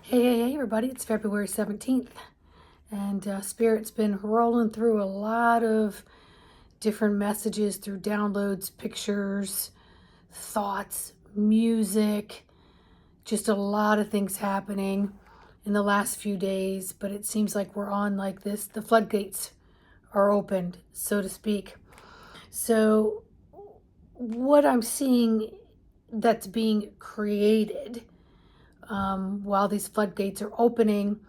Hey, everybody, it's February 17th, and Spirit's been rolling through a lot of different messages through downloads, pictures, thoughts, music, just a lot of things happening in the last few days, but it seems like we're on like this, the floodgates are opened, so to speak. So, what I'm seeing that's being created while these floodgates are opening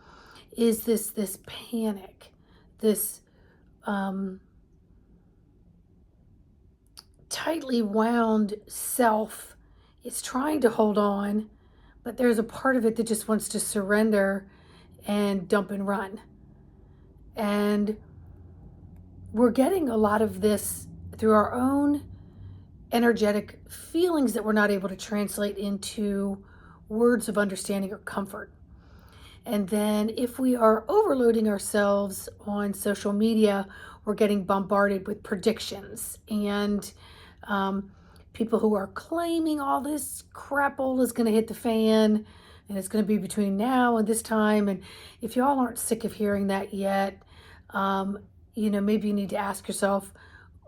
is this panic, this um, tightly wound self is trying to hold on, but there's a part of it that just wants to surrender and dump and run. And we're getting a lot of this through our own energetic feelings that we're not able to translate into words of understanding or comfort. And then if we are overloading ourselves on social media, we're getting bombarded with predictions and um, people who are claiming all this crapole is going to hit the fan and it's going to be between now and this time. And if y'all aren't sick of hearing that yet, um, maybe you need to ask yourself,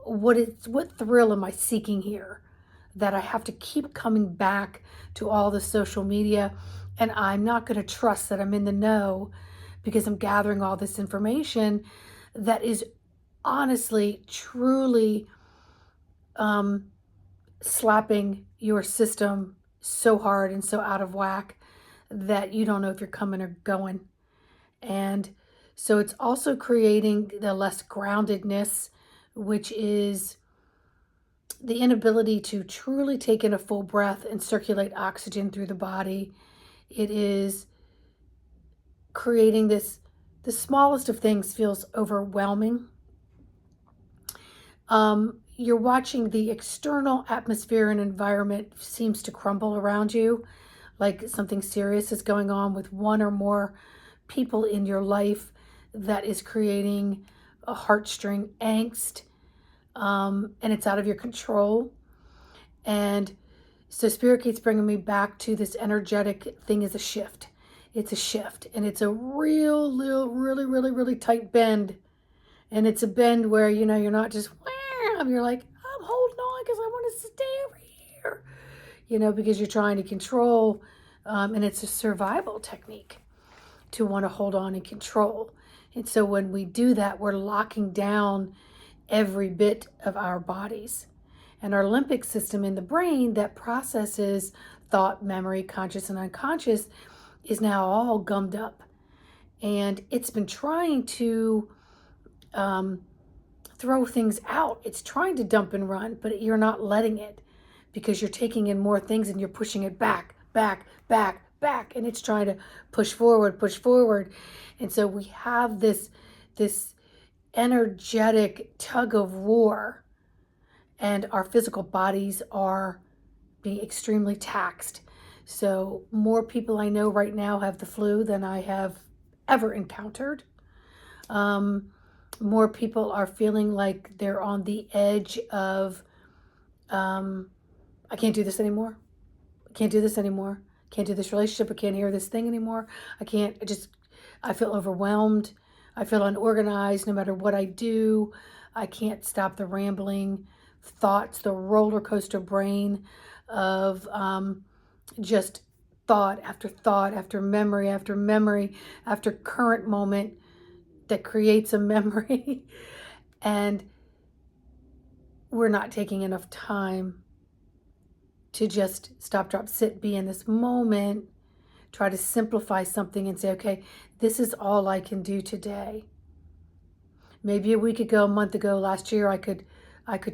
what thrill am I seeking here? That I have to keep coming back to all the social media, and I'm not going to trust that I'm in the know because I'm gathering all this information that is honestly, truly um, slapping your system so hard and so out of whack that you don't know if you're coming or going. And so it's also creating the less groundedness, which is the inability to truly take in a full breath and circulate oxygen through the body. It is creating this, the smallest of things feels overwhelming. You're watching the external atmosphere and environment seems to crumble around you, like something serious is going on with one or more people in your life that is creating a heartstring angst, and it's out of your control. And so Spirit keeps bringing me back to this energetic thing is a shift. It's a shift, and it's a real, little, really, really, really tight bend. And it's a bend where, you're not just, wham, you're like, I'm holding on because I want to stay over here, because you're trying to control. And it's a survival technique to want to hold on and control. And so when we do that, we're locking down every bit of our bodies. And our limbic system in the brain that processes thought, memory, conscious, and unconscious is now all gummed up. And it's been trying to throw things out. It's trying to dump and run, but you're not letting it because you're taking in more things and you're pushing it back, back, back, back. And it's trying to push forward, push forward. And so we have this energetic tug of war, and our physical bodies are being extremely taxed. So more people I know right now have the flu than I have ever encountered. More people are feeling like they're on the edge of, I can't do this anymore. I can't do this anymore. Can't do this relationship. I can't hear this thing anymore. I feel overwhelmed. I feel unorganized no matter what I do. I can't stop the rambling thoughts, the roller coaster brain of just thought after memory after memory after current moment that creates a memory. And we're not taking enough time to just stop, drop, sit, be in this moment, try to simplify something and say, okay, this is all I can do today. Maybe a week ago, a month ago, last year, I could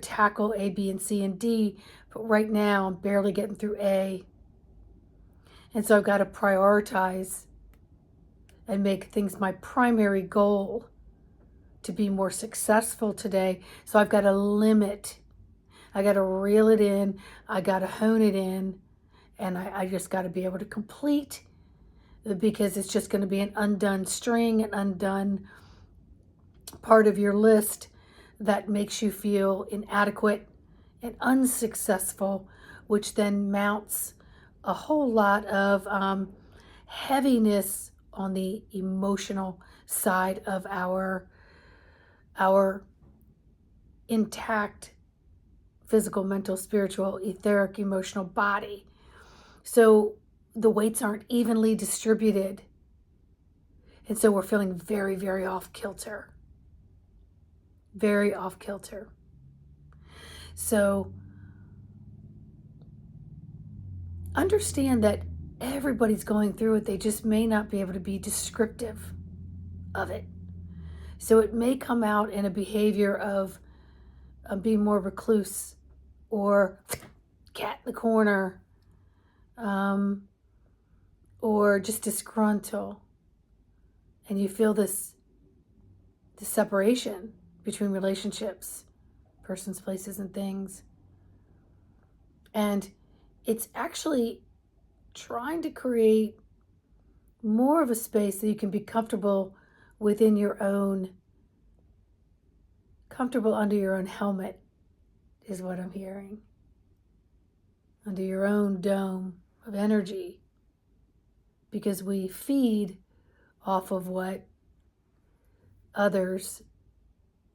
tackle A, B, and C, and D, but right now I'm barely getting through A. And so I've got to prioritize and make things my primary goal to be more successful today. So I've got to limit. I got to reel it in. I got to hone it in. And I just got to be able to complete, because it's just going to be an undone string, an undone part of your list that makes you feel inadequate and unsuccessful, which then mounts a whole lot of heaviness on the emotional side of our intact physical, mental, spiritual, etheric, emotional body. So the weights aren't evenly distributed. And so we're feeling very, very off kilter. Very off kilter. So understand that everybody's going through it. They just may not be able to be descriptive of it. So it may come out in a behavior of being more recluse or cat in the corner, or just disgruntled. And you feel this separation between relationships, persons, places, and things. And it's actually trying to create more of a space that you can be comfortable within your own, comfortable under your own helmet, is what I'm hearing. Under your own dome of energy. Because we feed off of what others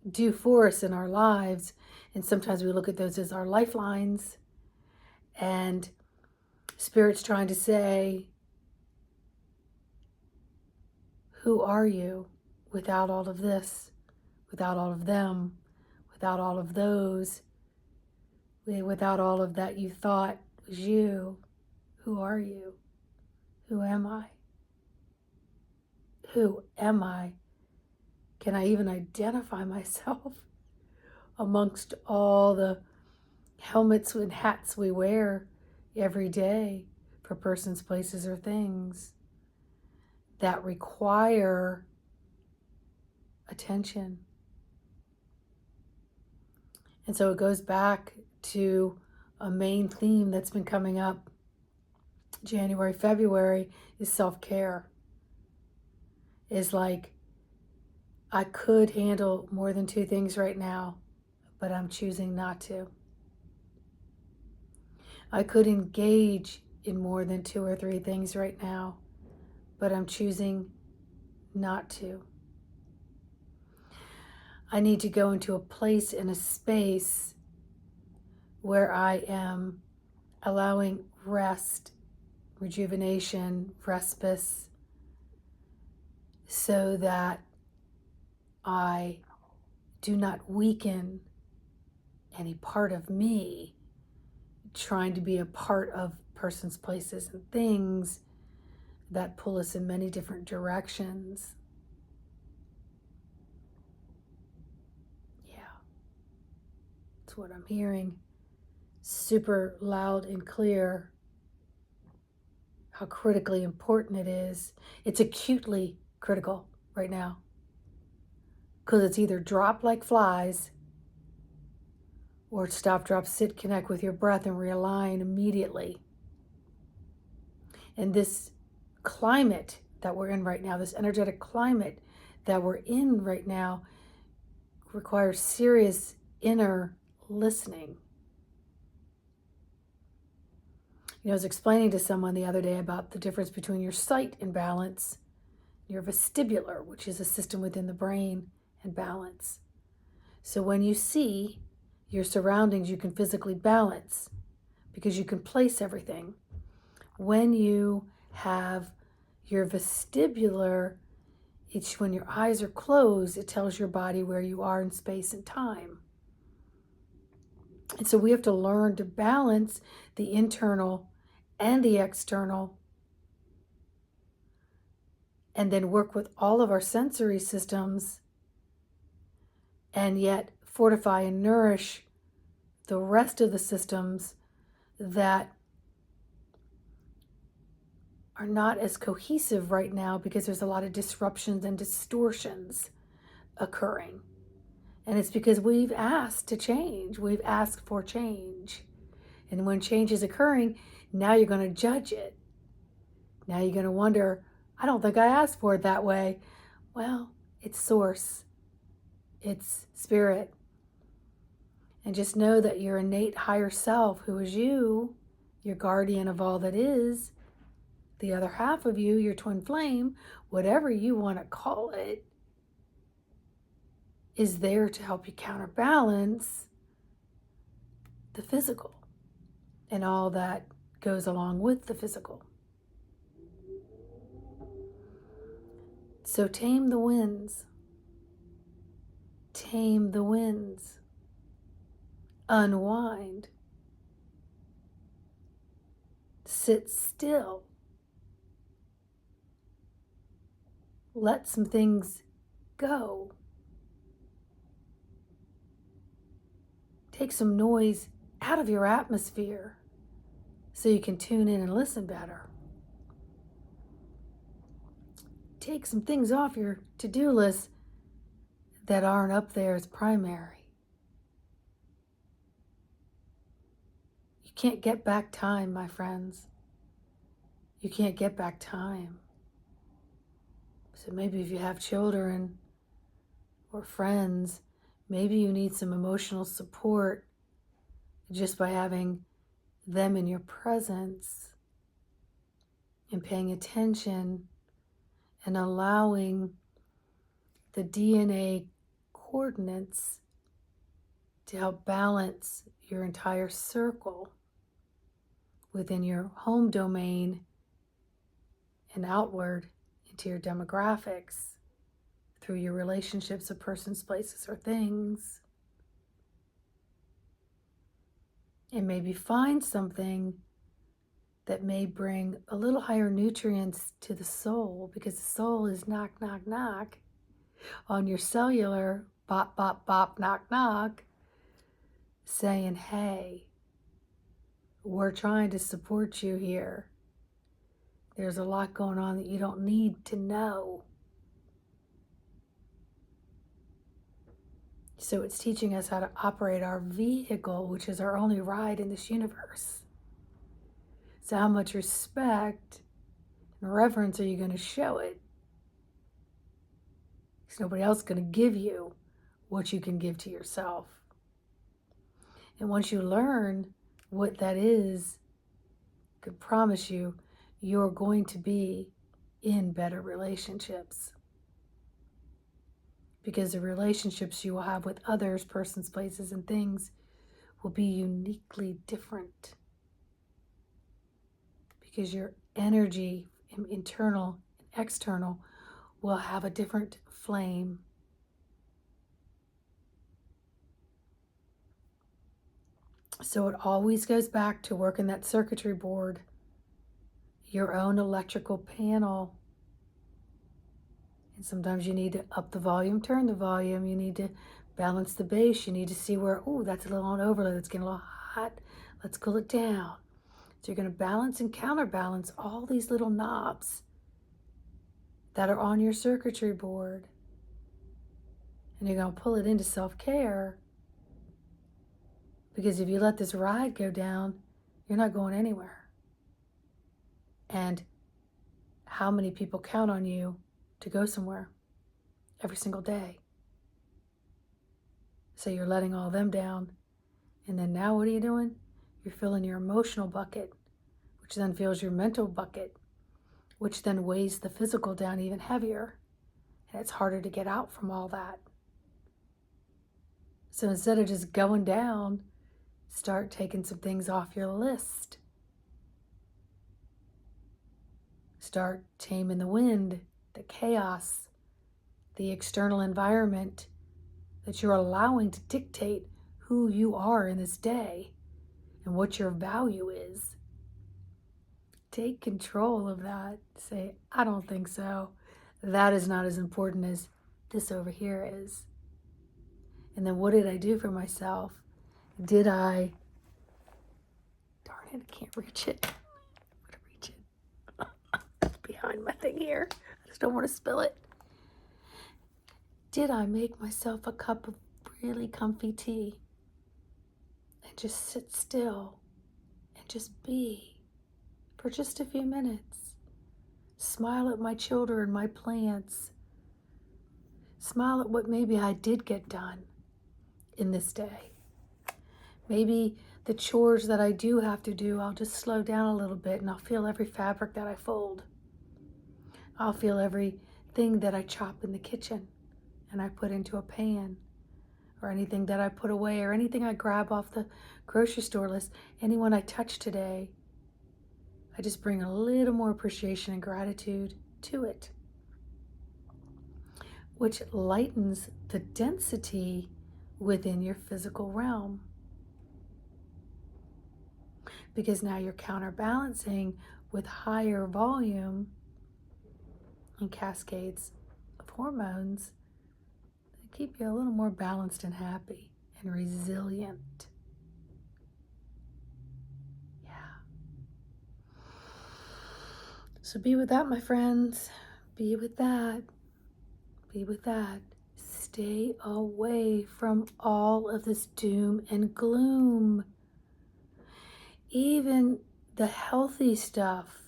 do for us in our lives. And sometimes we look at those as our lifelines. And Spirit's trying to say, who are you without all of this, without all of them, without all of those, without all of that you thought was you? Who are you? Who am I? Who am I? Can I even identify myself amongst all the helmets and hats we wear every day for persons, places, or things that require attention? And so it goes back to a main theme that's been coming up January, February, is self-care. Is like, I could handle more than 2 things right now, but I'm choosing not to. I could engage in more than 2 or 3 things right now, but I'm choosing not to. I need to go into a place in a space where I am allowing rest, rejuvenation, respite, so that I do not weaken any part of me trying to be a part of persons, places, and things that pull us in many different directions. Yeah, that's what I'm hearing. Super loud and clear how critically important it is. It's acutely critical right now because it's either drop like flies or stop, drop, sit, connect with your breath and realign immediately. And this climate that we're in right now, this energetic climate that we're in right now, requires serious inner listening. I was explaining to someone the other day about the difference between your sight and balance, your vestibular, which is a system within the brain, and balance. So when you see your surroundings, you can physically balance because you can place everything. When you have your vestibular, when your eyes are closed, it tells your body where you are in space and time. And so we have to learn to balance the internal and the external, and then work with all of our sensory systems, and yet fortify and nourish the rest of the systems that are not as cohesive right now because there's a lot of disruptions and distortions occurring. And it's because we've asked to change. We've asked for change. And when change is occurring, now you're going to judge it. Now you're going to wonder, I don't think I asked for it that way. Well, it's source. It's spirit. And just know that your innate higher self, who is you, your guardian of all that is, The other half of you, your twin flame, whatever you want to call it, is there to help you counterbalance the physical and all that goes along with the physical. So tame the winds. Tame the winds. Unwind. Sit still. Let some things go. Take some noise out of your atmosphere so you can tune in and listen better. Take some things off your to-do list that aren't up there as primary. You can't get back time, my friends. You can't get back time. So maybe if you have children or friends, maybe you need some emotional support just by having them in your presence and paying attention and allowing the DNA coordinates to help balance your entire circle within your home domain and outward into your demographics through your relationships of persons, places, or things. And maybe find something that may bring a little higher nutrients to the soul, because the soul is knock, knock, knock on your cellular, bop, bop, bop, knock, knock, saying, hey, we're trying to support you here. There's a lot going on that you don't need to know. So it's teaching us how to operate our vehicle, which is our only ride in this universe. So how much respect and reverence are you going to show it? Because nobody else is going to give you what you can give to yourself. And once you learn what that is, I can promise you, you're going to be in better relationships. Because the relationships you will have with others, persons, places, and things will be uniquely different. Because your energy, internal and external, will have a different flame. So it always goes back to working that circuitry board, your own electrical panel. And sometimes you need to up the volume, turn the volume. You need to balance the bass. You need to see where, oh, that's a little on overload. It's getting a little hot. Let's cool it down. So you're going to balance and counterbalance all these little knobs that are on your circuitry board. And you're going to pull it into self-care. Because if you let this ride go down, you're not going anywhere. And how many people count on you to go somewhere every single day? So you're letting all them down. And then now what are you doing? You're filling your emotional bucket, which then fills your mental bucket, which then weighs the physical down even heavier. And it's harder to get out from all that. So instead of just going down, start taking some things off your list. Start taming the wind, the chaos, the external environment that you're allowing to dictate who you are in this day and what your value is. Take control of that. Say, I don't think so. That is not as important as this over here is. And then what did I do for myself? Did I, darn it, I can't reach it. I'm gonna reach it. Behind my thing here. I just don't want to spill it. Did I make myself a cup of really comfy tea and just sit still and just be for just a few minutes? Smile at my children, my plants. Smile at what maybe I did get done in this day. Maybe the chores that I do have to do, I'll just slow down a little bit and I'll feel every fabric that I fold. I'll feel everything that I chop in the kitchen and I put into a pan, or anything that I put away, or anything I grab off the grocery store list. Anyone I touch today, I just bring a little more appreciation and gratitude to it, which lightens the density within your physical realm. Because now you're counterbalancing with higher volume and cascades of hormones that keep you a little more balanced and happy and resilient. Yeah. So be with that, my friends. Be with that. Be with that. Stay away from all of this doom and gloom. Even the healthy stuff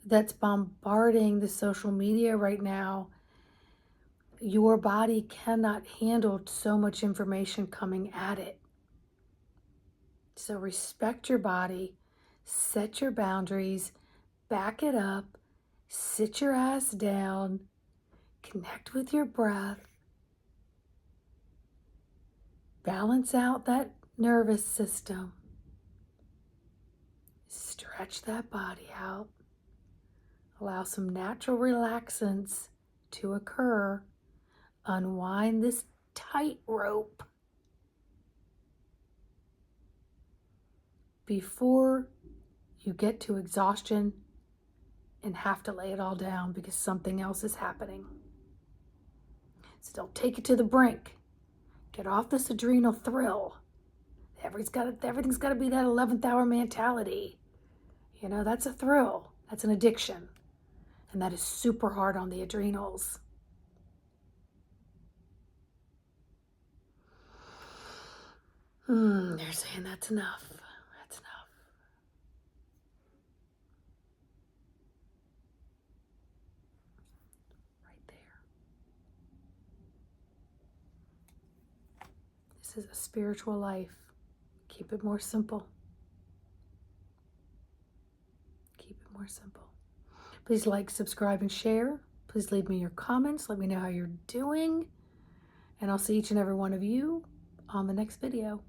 that's bombarding the social media right now, your body cannot handle so much information coming at it. So respect your body, set your boundaries, back it up, sit your ass down, connect with your breath, balance out that nervous system, stretch that body out, allow some natural relaxants to occur, unwind this tightrope before you get to exhaustion and have to lay it all down because something else is happening. So don't take it to the brink. Get off this adrenal thrill. Everything's got to be that 11th hour mentality. You know, that's a thrill. That's an addiction. And that is super hard on the adrenals. They're saying that's enough. That's enough. Right there. This is a spiritual life. Keep it more simple. Keep it more simple. Please like, subscribe, and share. Please leave me your comments. Let me know how you're doing. And I'll see each and every one of you on the next video.